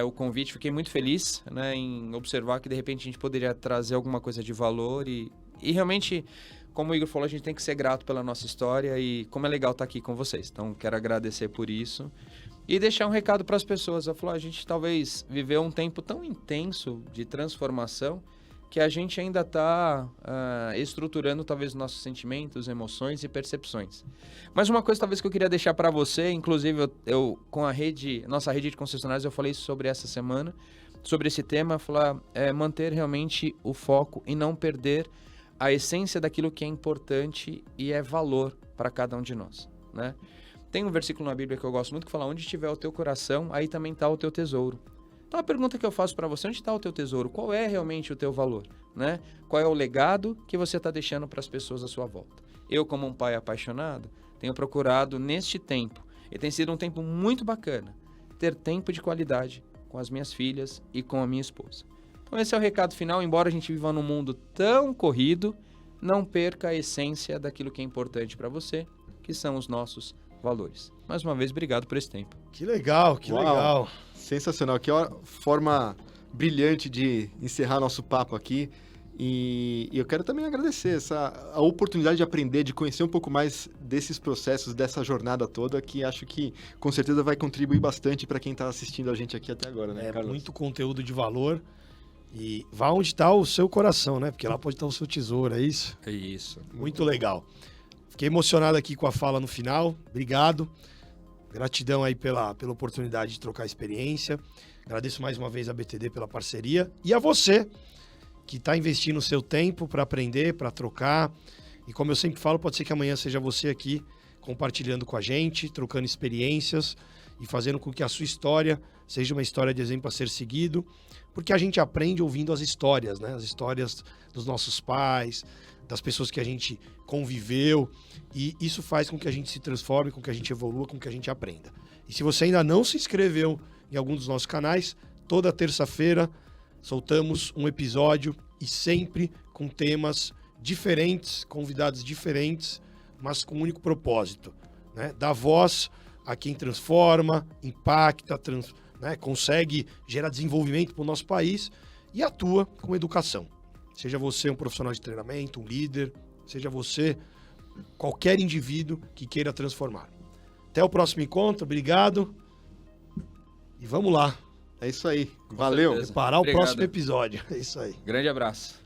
o convite, fiquei muito feliz, né, em observar que, de repente, a gente poderia trazer alguma coisa de valor e realmente, como o Igor falou, a gente tem que ser grato pela nossa história e como é legal estar aqui com vocês. Então, quero agradecer por isso e deixar um recado para as pessoas. Eu falo, a gente talvez viveu um tempo tão intenso de transformação que a gente ainda está estruturando talvez nossos sentimentos, emoções e percepções. Mas uma coisa talvez que eu queria deixar para você, inclusive eu com nossa rede de concessionários, eu falei sobre essa semana, sobre esse tema, falar manter realmente o foco e não perder a essência daquilo que é importante e é valor para cada um de nós, né? Tem um versículo na Bíblia que eu gosto muito que fala, onde estiver o teu coração, aí também está o teu tesouro. Então a pergunta que eu faço para você, onde está o teu tesouro? Qual é realmente o teu valor, né? Qual é o legado que você está deixando para as pessoas à sua volta? Eu, como um pai apaixonado, tenho procurado neste tempo, e tem sido um tempo muito bacana, ter tempo de qualidade com as minhas filhas e com a minha esposa. Então esse é o recado final, embora a gente viva num mundo tão corrido, não perca a essência daquilo que é importante para você, que são os nossos valores. Mais uma vez, obrigado por esse tempo. Que legal, que Uau. legal. Sensacional. Que forma brilhante de encerrar nosso papo aqui. E eu quero também agradecer a oportunidade de aprender, de conhecer um pouco mais desses processos, dessa jornada toda, que acho que com certeza vai contribuir bastante para quem está assistindo a gente aqui até agora, né, Carlos? Muito conteúdo de valor. E vá onde está o seu coração, né? Porque lá pode estar o seu tesouro, é isso? É isso. Muito legal. Fiquei emocionado aqui com a fala no final. Obrigado. Gratidão aí pela oportunidade de trocar experiência. Agradeço mais uma vez a BTD pela parceria. E a você, que está investindo o seu tempo para aprender, para trocar. E como eu sempre falo, pode ser que amanhã seja você aqui compartilhando com a gente, trocando experiências e fazendo com que a sua história seja uma história de exemplo a ser seguido. Porque a gente aprende ouvindo as histórias, né? As histórias dos nossos pais, das pessoas que a gente conviveu, e isso faz com que a gente se transforme, com que a gente evolua, com que a gente aprenda. E se você ainda não se inscreveu em algum dos nossos canais, toda terça-feira soltamos um episódio e sempre com temas diferentes, convidados diferentes, mas com um único propósito, né? Dar voz a quem transforma, impacta, né? Consegue gerar desenvolvimento para o nosso país e atua com educação. Seja você um profissional de treinamento, um líder, seja você qualquer indivíduo que queira transformar. Até o próximo encontro, obrigado. E vamos lá. É isso aí. Valeu. certeza. Preparar o Obrigado. próximo episódio. É isso aí. Grande abraço.